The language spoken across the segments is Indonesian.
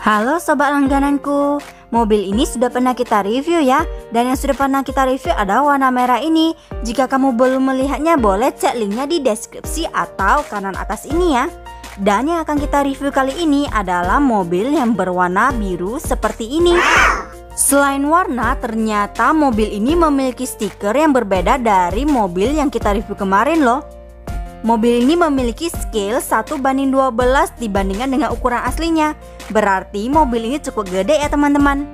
Halo sobat langgananku, mobil ini sudah pernah kita review ya. Dan yang sudah pernah kita review ada warna merah ini. Jika kamu belum melihatnya boleh cek linknya di deskripsi atau kanan atas ini ya. Dan yang akan kita review kali ini adalah mobil yang berwarna biru seperti ini. Selain warna, ternyata mobil ini memiliki stiker yang berbeda dari mobil yang kita review kemarin loh. Mobil ini memiliki scale 1:12 dibandingkan dengan ukuran aslinya. Berarti mobil ini cukup gede ya teman-teman.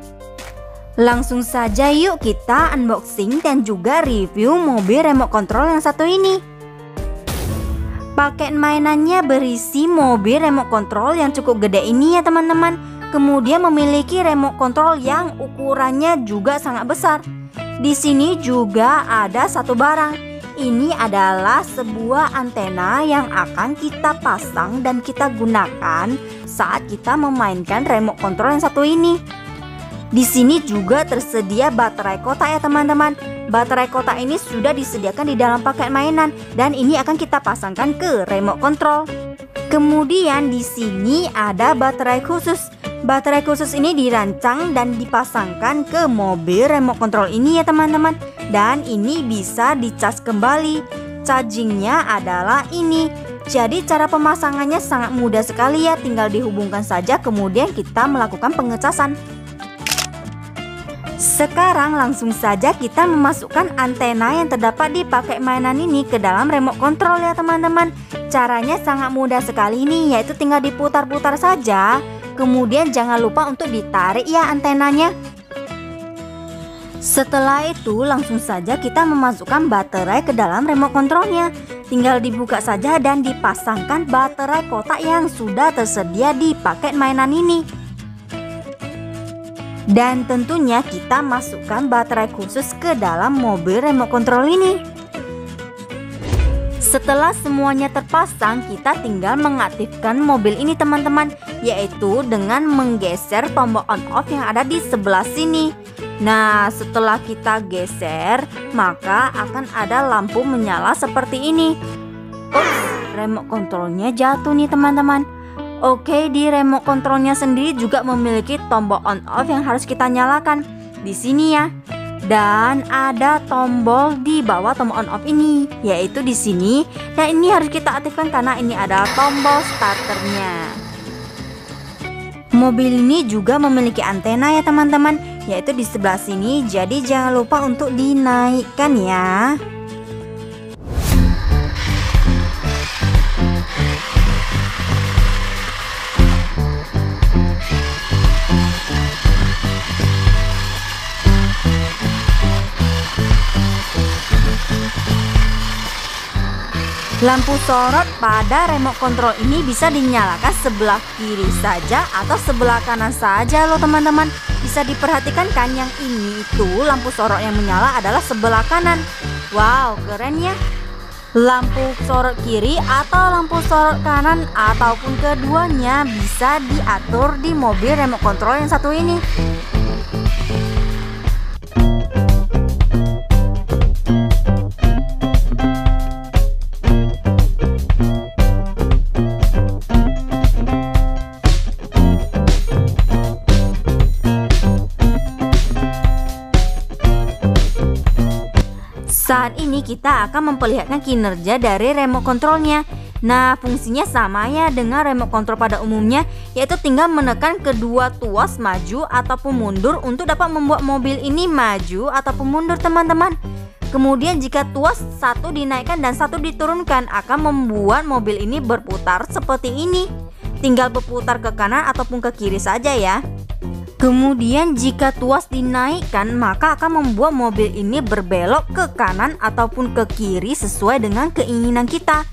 Langsung saja yuk kita unboxing dan juga review mobil remote control yang satu ini. Paket mainannya berisi mobil remote control yang cukup gede ini ya teman-teman. Kemudian memiliki remote control yang ukurannya juga sangat besar. Di sini juga ada satu barang. Ini adalah sebuah antena yang akan kita pasang dan kita gunakan saat kita memainkan remote control yang satu ini. Di sini juga tersedia baterai kotak ya teman-teman. Baterai kotak ini sudah disediakan di dalam paket mainan dan ini akan kita pasangkan ke remote control. Kemudian di sini ada baterai khusus. Baterai khusus ini dirancang dan dipasangkan ke mobil remote control ini ya teman-teman. Dan ini bisa dicas kembali. Chargingnya adalah ini. Jadi cara pemasangannya sangat mudah sekali ya. Tinggal dihubungkan saja kemudian kita melakukan pengecasan. Sekarang langsung saja kita memasukkan antena yang terdapat di paket mainan ini ke dalam remote control ya teman-teman. Caranya sangat mudah sekali nih, yaitu tinggal diputar-putar saja. Kemudian jangan lupa untuk ditarik ya antenanya. Setelah itu langsung saja kita memasukkan baterai ke dalam remote controlnya. Tinggal dibuka saja dan dipasangkan baterai kotak yang sudah tersedia di paket mainan ini. Dan tentunya kita masukkan baterai khusus ke dalam mobil remote control ini. Setelah semuanya terpasang, kita tinggal mengaktifkan mobil ini teman-teman, yaitu dengan menggeser tombol on off yang ada di sebelah sini. Nah, setelah kita geser, maka akan ada lampu menyala seperti ini. Ups, remote controlnya jatuh nih teman-teman. Oke, di remote controlnya sendiri juga memiliki tombol on off yang harus kita nyalakan di sini ya. Dan ada tombol di bawah tombol on off ini, yaitu di sini. Dan ini harus kita aktifkan karena ini adalah tombol starternya. Mobil ini juga memiliki antena ya teman-teman, yaitu di sebelah sini. Jadi jangan lupa untuk dinaikkan ya. Lampu sorot pada remote control ini bisa dinyalakan sebelah kiri saja atau sebelah kanan saja loh teman-teman. Bisa diperhatikan kan, yang ini itu lampu sorot yang menyala adalah sebelah kanan. Wow, keren ya. Lampu sorot kiri atau lampu sorot kanan ataupun keduanya bisa diatur di mobil remote control yang satu ini. Saat ini kita akan memperlihatkan kinerja dari remote controlnya. Nah, fungsinya sama ya dengan remote control pada umumnya, yaitu tinggal menekan kedua tuas maju ataupun mundur untuk dapat membuat mobil ini maju ataupun mundur teman-teman. Kemudian jika tuas satu dinaikkan dan satu diturunkan akan membuat mobil ini berputar seperti ini. Tinggal berputar ke kanan ataupun ke kiri saja ya. Kemudian jika tuas dinaikkan maka akan membuat mobil ini berbelok ke kanan ataupun ke kiri sesuai dengan keinginan kita.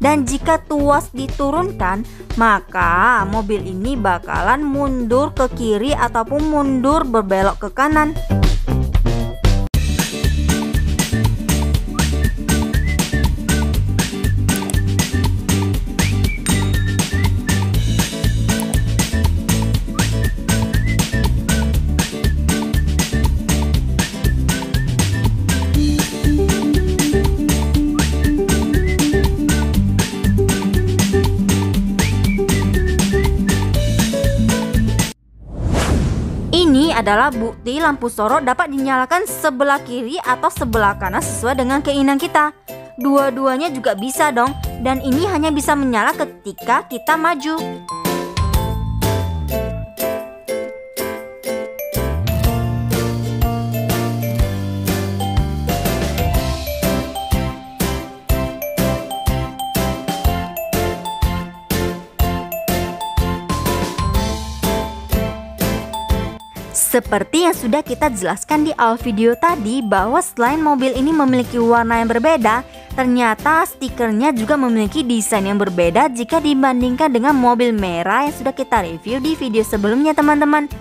Dan jika tuas diturunkan maka mobil ini bakalan mundur ke kiri ataupun mundur berbelok ke kanan. adalah bukti lampu sorot dapat dinyalakan sebelah kiri atau sebelah kanan sesuai dengan keinginan kita. Dua-duanya juga bisa dong, dan ini hanya bisa menyala ketika kita maju. Seperti yang sudah kita jelaskan di awal video tadi, bahwa selain mobil ini memiliki warna yang berbeda, ternyata stikernya juga memiliki desain yang berbeda jika dibandingkan dengan mobil merah yang sudah kita review di video sebelumnya teman-teman.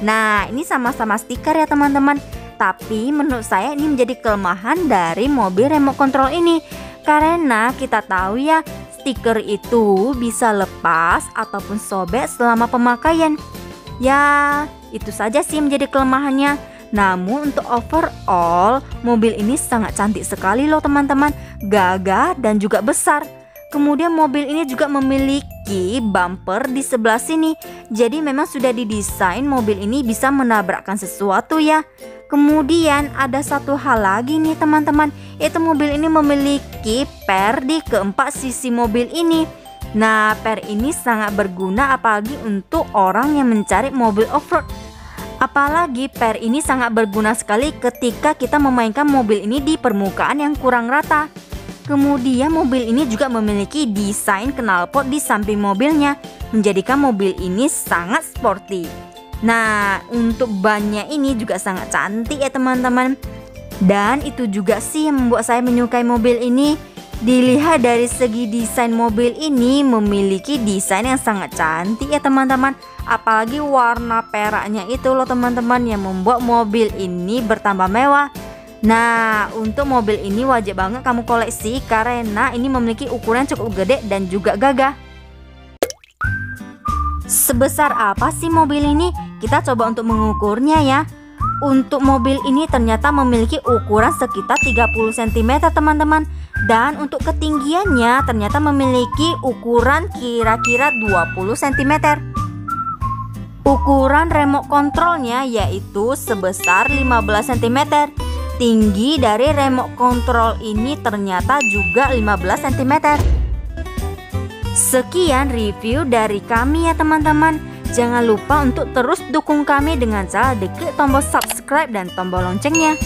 Nah, ini sama-sama stiker ya teman-teman, tapi menurut saya ini menjadi kelemahan dari mobil remote control ini, karena kita tahu ya, stiker itu bisa lepas ataupun sobek selama pemakaian. Ya, itu saja sih menjadi kelemahannya. Namun untuk overall, mobil ini sangat cantik sekali loh teman-teman, gagah dan juga besar. Kemudian mobil ini juga memiliki bumper di sebelah sini. Jadi memang sudah didesain mobil ini bisa menabrakkan sesuatu ya. Kemudian ada satu hal lagi nih teman-teman, yaitu mobil ini memiliki per di keempat sisi mobil ini. Nah, per ini sangat berguna apalagi untuk orang yang mencari mobil off-road. Apalagi per ini sangat berguna sekali ketika kita memainkan mobil ini di permukaan yang kurang rata. Kemudian mobil ini juga memiliki desain knalpot di samping mobilnya, menjadikan mobil ini sangat sporty. Nah, untuk bannya ini juga sangat cantik ya teman-teman. Dan itu juga sih yang membuat saya menyukai mobil ini. Dilihat dari segi desain, mobil ini memiliki desain yang sangat cantik ya teman-teman. Apalagi warna peraknya itu loh teman-teman yang membuat mobil ini bertambah mewah. Nah, untuk mobil ini wajib banget kamu koleksi karena ini memiliki ukuran cukup gede dan juga gagah. Sebesar apa sih mobil ini? Kita coba untuk mengukurnya ya. Untuk mobil ini ternyata memiliki ukuran sekitar 30 cm teman-teman. Dan untuk ketinggiannya ternyata memiliki ukuran kira-kira 20 cm. Ukuran remote kontrolnya yaitu sebesar 15 cm. Tinggi dari remote control ini ternyata juga 15 cm. Sekian review dari kami ya teman-teman. Jangan lupa untuk terus dukung kami dengan cara klik tombol subscribe dan tombol loncengnya.